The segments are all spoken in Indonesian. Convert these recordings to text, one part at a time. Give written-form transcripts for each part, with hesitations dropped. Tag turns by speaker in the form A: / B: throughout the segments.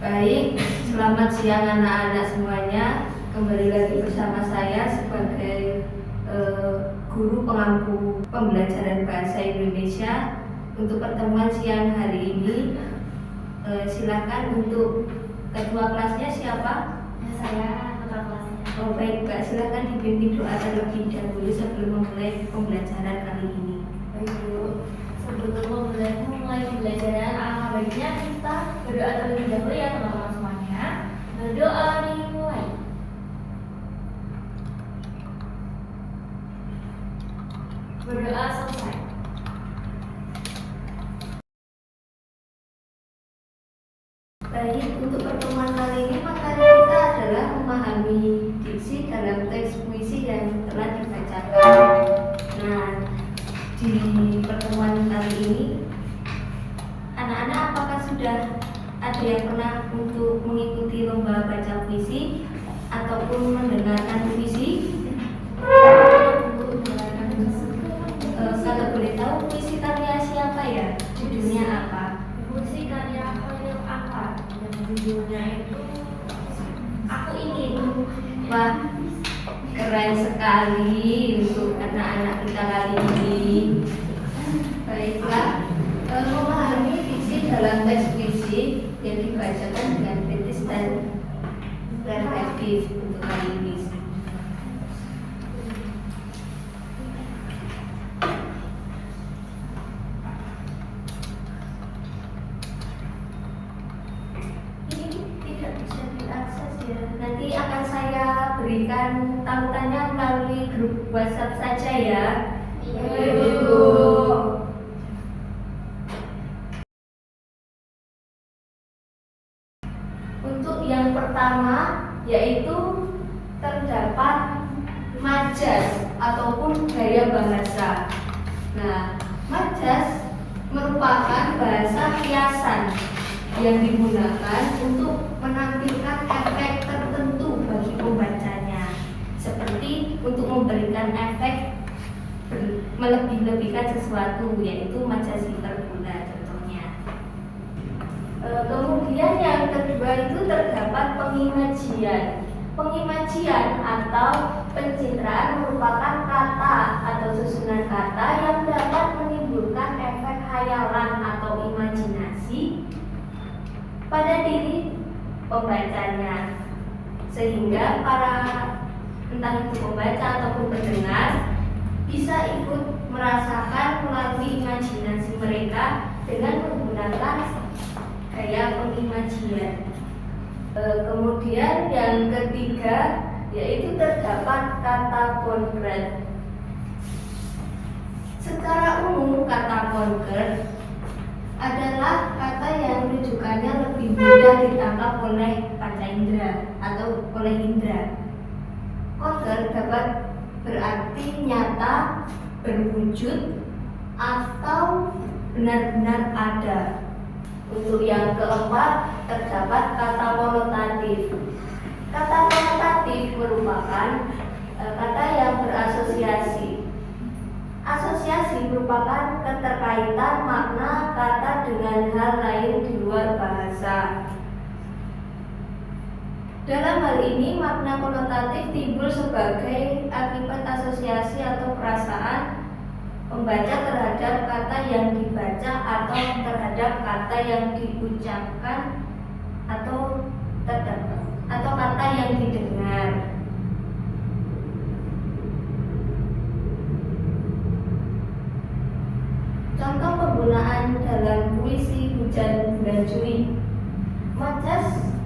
A: Baik, selamat siang anak-anak semuanya. Kembali lagi bersama saya sebagai guru pengampu pembelajaran bahasa Indonesia. Untuk pertemuan siang hari ini, silakan untuk ketua kelasnya siapa?
B: Saya ketua kelasnya.
A: Oh baik Mbak, silakan dipimpin doa terlebih dahulu sebelum memulai pembelajaran kali ini.
B: Baik Bu, sebelum memulai pembelajaran, alangkah baiknya kita berdoa terlebih dahulu ya teman-teman semuanya. Berdoa dimulai. Berdoa selesai.
A: Baik, untuk pertemuan kali ini materi kita adalah memahami diksi dalam teks puisi yang telah dibacakan. Nah, di pertemuan kali ini, anak-anak apakah sudah ada yang pernah untuk mengikuti lomba baca puisi ataupun mendengarkan puisi? Kalau boleh tahu puisi karya siapa ya? Judulnya apa?
B: Puisi karya Khairil Anwar yang judulnya itu Aku Ingin.
A: Wah, keren sekali untuk anak-anak kita kali ini. Baiklah, memahami diksi dalam teks puisi yang dibacakan dengan kritis dan reflektif untuk kali ini. Nanti akan saya berikan tautannya melalui grup WhatsApp saja ya.
B: Ibu.
A: Untuk yang pertama yaitu terdapat majas ataupun gaya bahasa. Nah, majas merupakan bahasa kiasan yang digunakan untuk menampilkan efek tertentu bagi pembacanya, seperti untuk memberikan efek melebih-lebihkan sesuatu, yaitu majas hiperbola contohnya. Kemudian yang kedua itu terdapat pengimajian. Pengimajian atau pencitraan merupakan kata atau susunan kata yang dapat menimbulkan efek khayalan atau imajinasi pada diri pembacanya, sehingga para entah itu pembaca ataupun pendengar bisa ikut merasakan melalui imajinasi mereka dengan menggunakan gaya pengimajian. Kemudian yang ketiga yaitu terdapat kata konkret. Secara umum kata konkret adalah kata yang rujukannya lebih mudah ditangkap oleh panca indera atau oleh indera. Konkret dapat berarti nyata, berwujud, atau benar-benar ada. Untuk yang keempat terdapat kata konotatif. Kata konotatif merupakan kata yang berasosiasi. Asosiasi merupakan keterkaitan makna kata dengan hal lain di luar bahasa. Dalam hal ini makna konotatif timbul sebagai akibat asosiasi atau perasaan pembaca terhadap kata yang dibaca atau terhadap kata yang diucapkan atau kata yang didengar. Contoh penggunaan dalam puisi Hujan Bulan Juli. Majas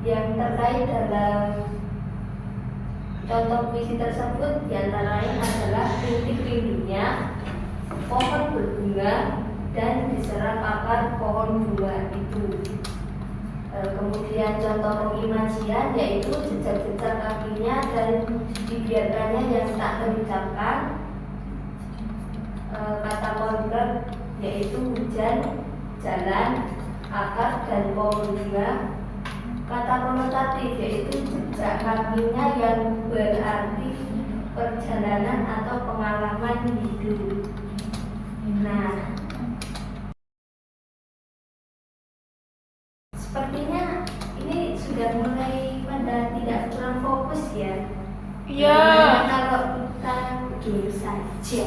A: yang terkait dalam contoh puisi tersebut diantara lain adalah rintik rindunya, pohon berbunga, dan diserap akar pohon buah itu. Kemudian contoh pengimajian yaitu jejak-jejak kakinya dan dibiarkannya yang tak terucapkan. Kata konkret yaitu hujan, jalan, akar, dan pohon bunga. Kata konotatif yaitu jejak kakinya yang berarti perjalanan atau pengalaman hidup. Nah,
C: Iya.
A: Gimana kalau kita dulu saja?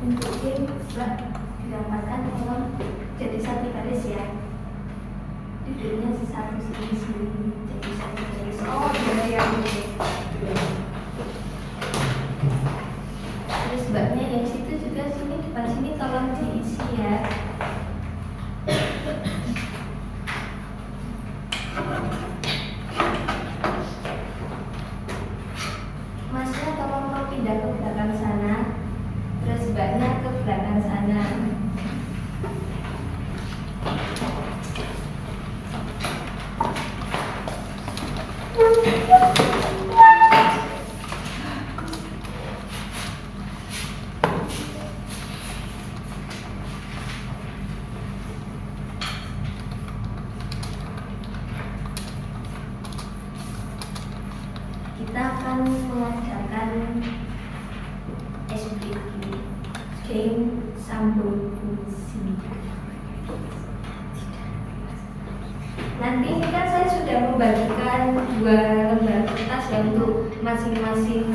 A: Untuk game Mbak didapatkan tolong jadi satu garis ya. Judulnya satu sini jadi satu garis.
C: Oh, iya.
A: Terus Mbaknya yang situ juga sini depan sini tolong diisi ya. Masnya tolong mau pindah ke belakang sana. Terus Mbaknya ke belakang sana. Kita akan mengadakan SPG game sambung fungsi. Nanti ini kan saya sudah membagikan 2 lembar kertas ya untuk masing-masing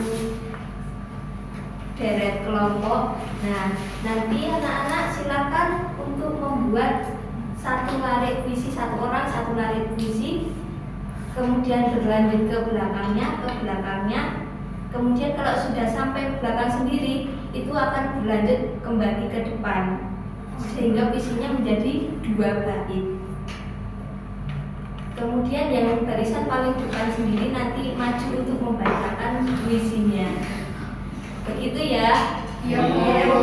A: deret kelompok. Nah, nanti anak-anak silakan untuk membuat satu larik puisi, satu orang satu larik puisi. Kemudian berlanjut ke belakangnya, kemudian kalau sudah sampai belakang sendiri itu akan berlanjut kembali ke depan sehingga puisinya menjadi 2 bait. Kemudian yang barisan paling depan sendiri nanti maju untuk membacakan puisinya. Begitu ya?
C: Iya, Bu.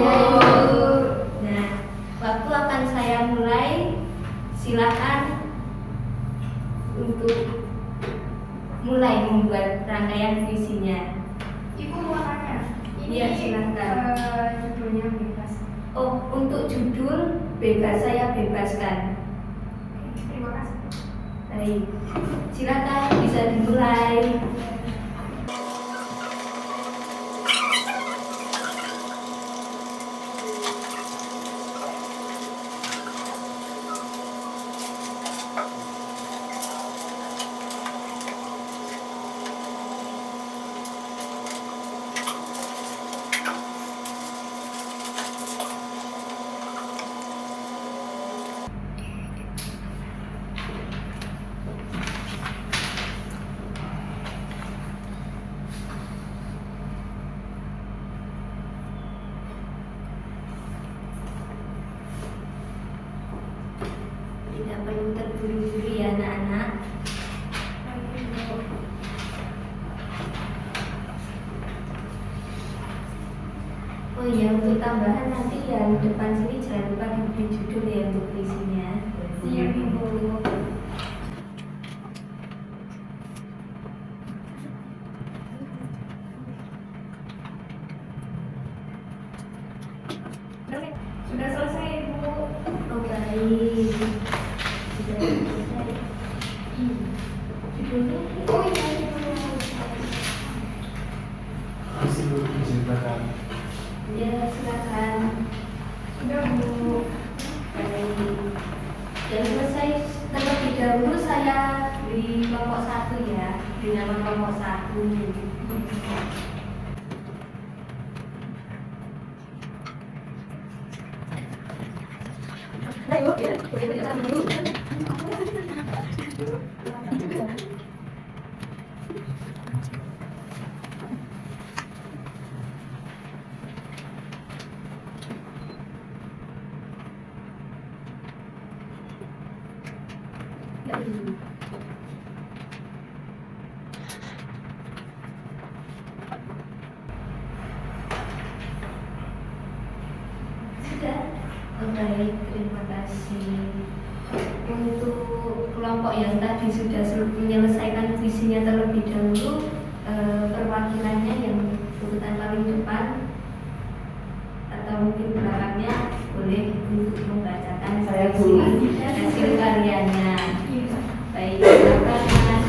A: Nah, waktu akan saya mulai. Silakan untuk mulai membuat rangkaian puisinya.
C: Ibu mau tanya.
A: Iya, silakan.
C: Judulnya bebas.
A: Oh, untuk judul bebas saya bebaskan.
C: Terima kasih.
A: Baik, silakan bisa dimulai. Tidak perlu terburu-buru ya anak-anak. Oh iya, untuk tambahan nanti yang depan sini jangan lupa diberi judul ya untuk puisinya.
C: Iya, Ibu. Sudah selesai, Ibu.
A: Oh baik. Sudah selesai. Judulnya
C: Oh iya, Ibu.
D: Diceritakan.
A: ya silakan.
C: Sudah, Bu.
A: Baik. Dan selesai terlebih dahulu saya beri kelompok 1 ya, di nama kelompok 1. Sudah. Oh, baik, terima kasih. Untuk kelompok yang tadi sudah menyelesaikan visinya terlebih dahulu, perwakilannya yang urutan paling depan atau mungkin belakangnya boleh untuk membacakan hasil karyanya. Baik, silakan Mas.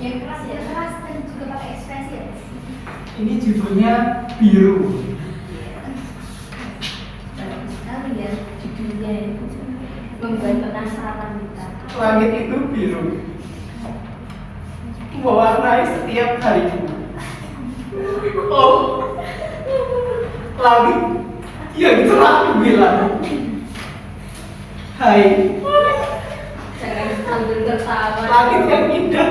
C: Yang keras dan juga pakai ekspresi ya.
D: Ini judulnya Biru.
A: penasaran kita.
D: Langit itu biru, mewarnai setiap hariku. Oh, langit yang cerah gemilang. Hai,
A: Jangan sambil tertawa.
D: langit yang indah,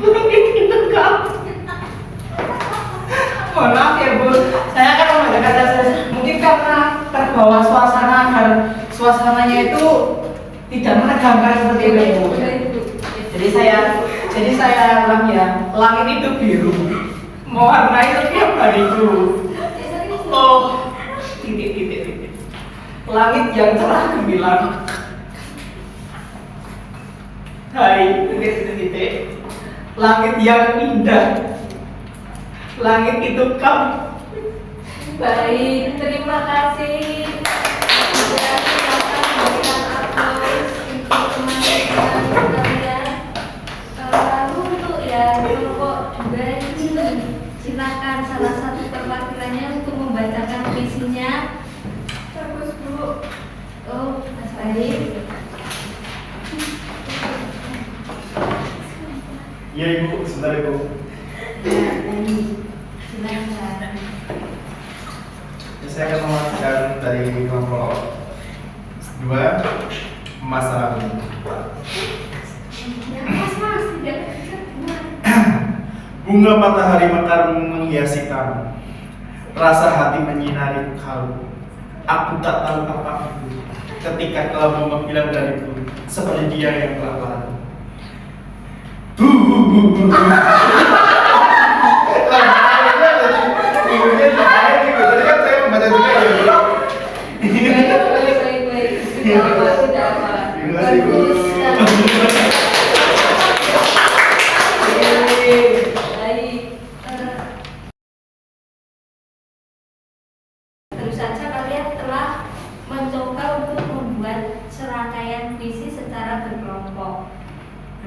D: langit indah kamu. Mohon maaf ya Bu, saya akan membacakan dasar. Mungkin karena terbawa suasana dan suasananya itu tidak menegangkan seperti itu Bu. Jadi saya ulang ya, langit itu biru, mewarnai setiap hariku. Oh, titik. Langit yang cerah gemilang. Hai, titik. Langit yang indah. Langit itu kamu.
A: Baik, terima kasih. Sudah silakan berikan aplaus untuk teman-teman kalian. Lalu untuk yang kelompok 2 ini, silakan salah satu perwakilannya untuk membacakan visinya.
C: Bagus Bu.
A: Oh, baik.
D: Iya Ibu, sebentar Ibu.
A: Ya, baik. Silakan.
D: Saya akan memastikan dari kelompok 2 masalah ini.
C: Mas tidak.
D: Bunga matahari mekar menghiasi kamu. Rasa hati menyinari kamu. Aku tak tahu apa itu ketika kamu menghilang dariku seperti dia yang telah lalu.
A: Baik. Sudah apa.
D: Terima kasih, Bu.
A: Bagus. Baik. Tentu saja kalian telah mencoba untuk membuat serangkaian visi secara berkelompok.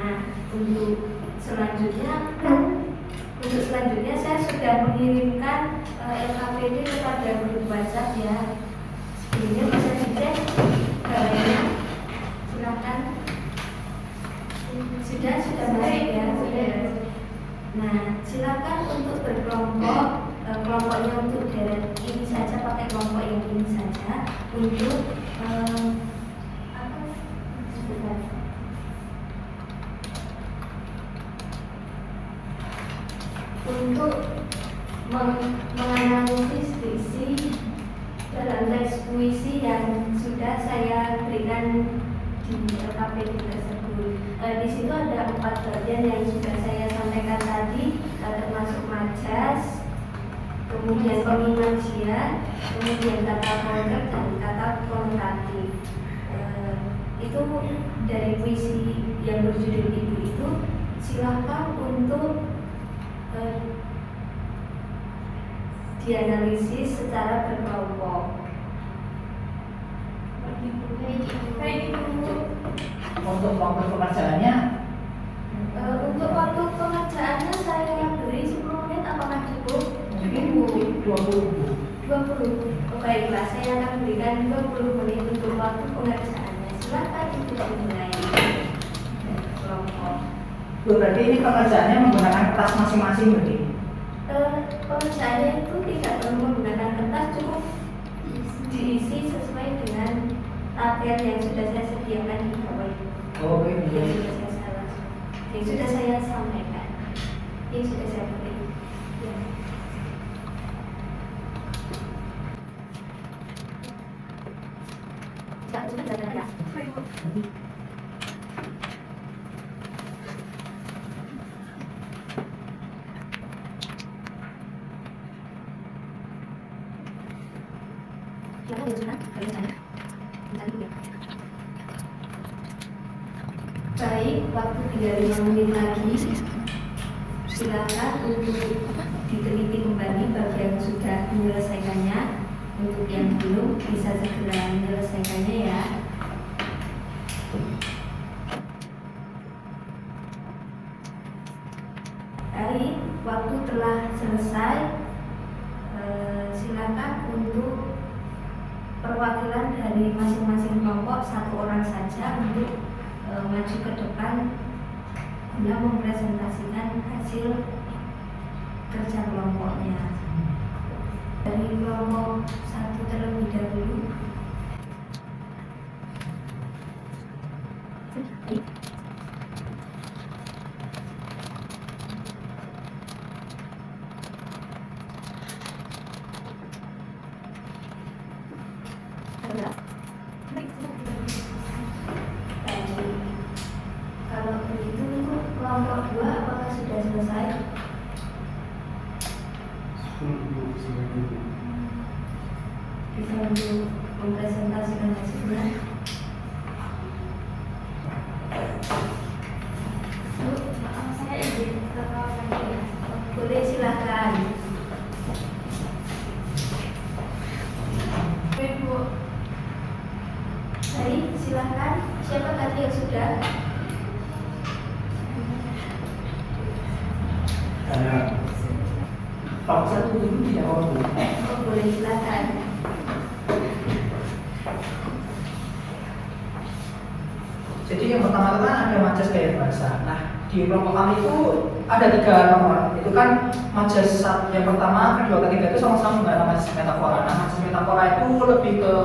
A: Nah, untuk selanjutnya saya sudah mengirimkan LKPD kepada grup WhatsApp ya. Sebelumnya bisa dicek gambarnya. Silakan. Sudah baik ya. Sudah. Nah, silakan untuk berkelompok. Kelompoknya untuk deret ini saja, pakai kelompok yang ini saja untuk apa? Sebentar. Untuk menganalisis diksi dalam teks puisi yang sudah saya berikan di LKPD tersebut. Di situ ada 4 bagian yang sudah saya sampaikan tadi, termasuk majas, kemudian pengimajian, kemudian kata konkret dan kata konotatif. Itu dari puisi yang berjudul Ibu itu, silakan untuk dianalisis secara berkelompok.
C: Baik Bu.
D: Untuk waktu pengerjaannya
A: Untuk waktu pengerjaannya saya beri 10 menit, apakah cukup?
D: mungkin 20.
A: 20. Baiklah, saya akan berikan 20 menit untuk waktu pengerjaannya. Silakan untuk dimulai dari kelompok.
D: Bu, berarti ini pengerjaannya menggunakan kertas masing-masing berarti?
A: Pengerjaannya itu tidak perlu menggunakan kertas, cukup diisi sesuai dengan tabel yang sudah saya sediakan di bawah itu.
D: Oh,
A: Yang sudah saya sampaikan, yang sudah saya beri. Ya.
C: Baik Bu.
A: Baik, waktu tinggal 5 menit lagi. Silakan untuk diteliti kembali bagi yang sudah menyelesaikannya. Untuk yang belum bisa segera menyelesaikannya ya. Baik, waktu telah selesai. Silakan untuk perwakilan dari masing-masing kelompok satu orang saja untuk maju ke depan guna mempresentasikan hasil kerja kelompoknya. Dari kelompok satu terlebih dahulu. Kalau begitu untuk kelompok 2 apakah sudah selesai? Bisa untuk mempresentasikan hasilnya.
B: Maaf, saya izin ke kawasan ya.
A: Boleh, silakan.
C: Ibu.
A: Baik, silakan. Siapa tadi yang sudah?
D: Karena Pak satu itu tidak mau.
A: Oh, boleh, silakan.
E: Jadi yang pertama-tama ada majas gaya bahasa. Nah, di kelompok kami itu ada 3 nomor. Itu kan majas yang pertama, kedua, ketiga itu sama-sama menggunakan majas metafora. Nah, majas metafora itu lebih ke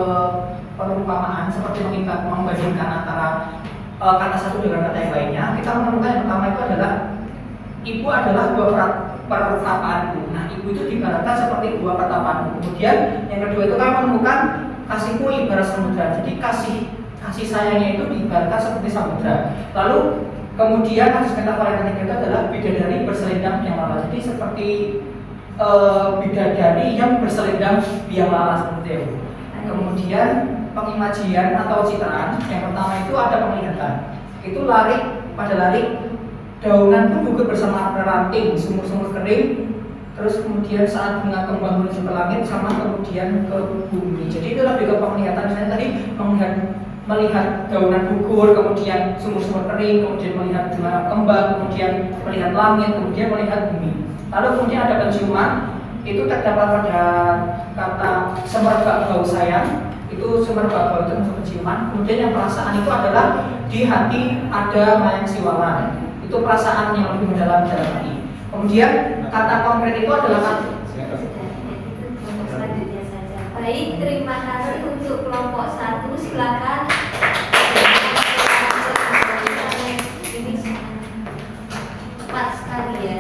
E: perumpamaan seperti membandingkan antara kata satu dengan kata yang lainnya. Kita menemukan yang pertama itu adalah ibu adalah buah pertapaanku. Nah, ibu itu diibaratkan seperti buah pertapaanku. Kemudian yang kedua itu kami menemukan kasihku ibarat samudra. Jadi kasih sayangnya itu diibaratkan seperti samudra. Lalu kemudian majas metafora yang ketiga itu adalah bidadari berselendang biang lala. Jadi seperti bidadari yang berselendang biang lala seperti itu. Kemudian pengimajian atau citraan yang pertama itu ada penglihatan. Itu pada larik daunan pun gugur bersama ranting, sumur-sumur kering. Terus kemudian saat bunga kembang menuju ke langit sama kemudian ke bumi. Jadi itu lebih ke penglihatan. Misalnya tadi melihat daunan gugur, kemudian sumur-sumur kering, kemudian melihat bunga kembang, kemudian melihat langit, kemudian melihat bumi. Lalu kemudian ada penciuman, itu terdapat pada kata semerbak bau sayang. Itu semerbak bau itu masuk penciuman. Kemudian yang perasaan itu adalah di hati ada mayang siwalan. Itu perasaan yang lebih mendalam dalam hati. Kemudian kata konkret itu adalah kata.
A: Sudah, itu kelompok selanjutnya saja. Baik, terima kasih untuk kelompok 1. Silakan. Ini cepat sekali ya.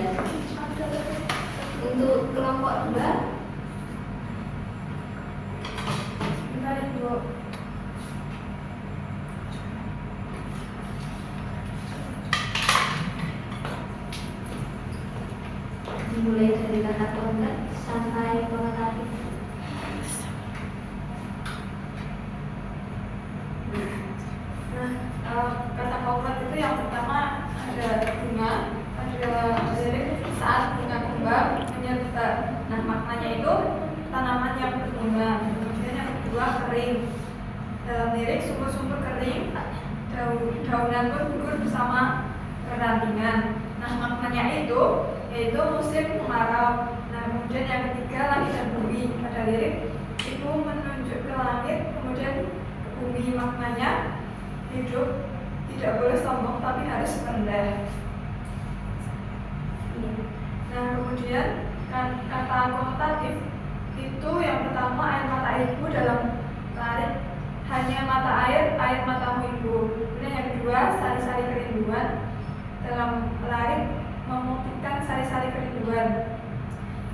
A: Untuk kelompok 2.
C: Bentar, Ibu.
A: Dimulai dari kata konkret sampai pengetahuan.
C: Nah, kata konkret itu yang pertama ada bunga, ada lirik saat bunga kembang menyerta. Nah, maknanya itu tanaman yang berbunga. Kemudian yang kedua kering. Dalam lirik sumber-sumber kering, daunan pun gugur bersama kerantingan. Nah, maknanya itu yaitu musim kemarau. Nah, kemudian yang ketiga langit dan bumi. Pada lirik itu menunjuk ke langit, kemudian ke bumi. Maknanya hidup tidak boleh sombong tapi harus rendah. Nah, kemudian kata konotatif itu yang pertama air mata ibu dalam larik hanya mata air matamu ibu. Kemudian yang kedua sari-sari kerinduan dalam larik memutihkan sari-sari kerinduan.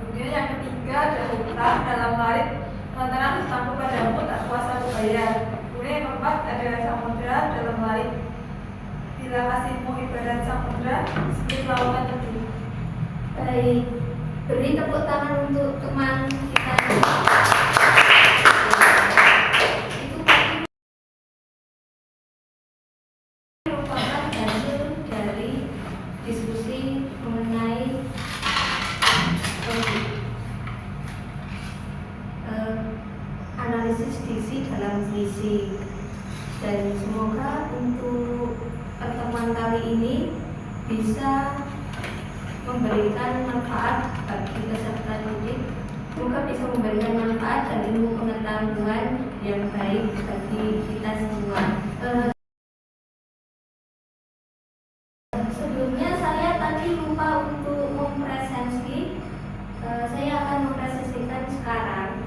C: Kemudian yang ketiga ada hutang dalam larik lantaran hutangku padamu tak kuasa kubayar. Kemudian yang keempat ada samudra dalam larik bila kasihmu ibarat samudra seperti lautan teduh.
A: Baik, beri tepuk tangan untuk teman kita. Itu merupakan hasil dari diskusi mengenai analisis diksi dalam puisi. Dan semoga untuk pertemuan kali ini bisa memberikan manfaat bagi peserta didik. Semoga bisa memberikan manfaat dan ilmu pengetahuan yang baik bagi kita semua. Sebelumnya saya tadi lupa untuk mempresentasi. Saya akan mempresentasikan sekarang.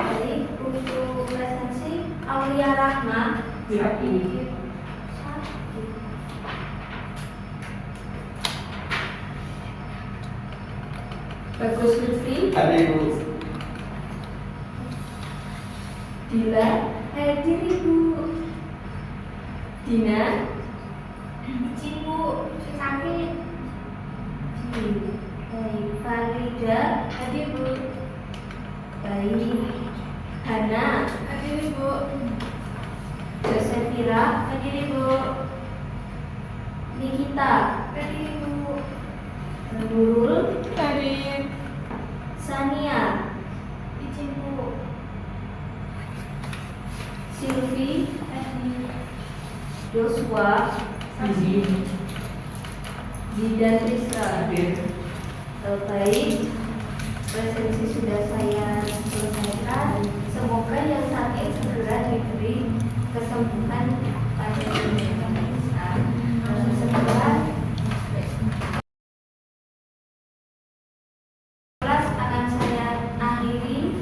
A: Baik, untuk presentasi Aulia Rahma. Bagus Lutfi.
D: Ada Ibu.
A: Dila. Hadir Ibu. Dina. Ibu sakit. Baik, Farida. Hadir Bu. Baik, Hana.
C: Hadir Ibu.
A: Josephira. Hadir Ibu. Nikita.
C: Hadir Ibu.
A: Nurul.
C: Hadir.
A: Sania.
C: Izin Bu.
A: Silvi.
C: Hadir.
A: Joshua. Zidan Rizka. Baik, presentasi sudah saya selesaikan. Semoga yang sakit segera diberi kesembuhan pada Tuhan Yesus. Semoga kelas akan saya akhiri.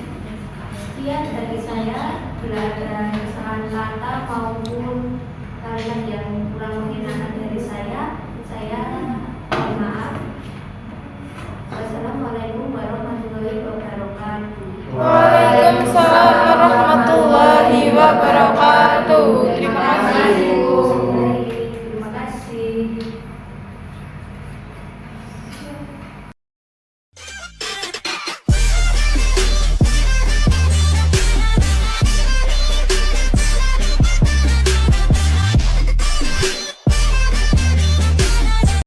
A: Sekian dari saya. Bila ada kesalahan kata maupun kalian yang kurang mengenakan dari saya mohon maaf. Wassalamualaikum warahmatullahi wabarakatuh.
C: Waalaikumsalam warahmatullahi wabarakatuh. Terima kasih.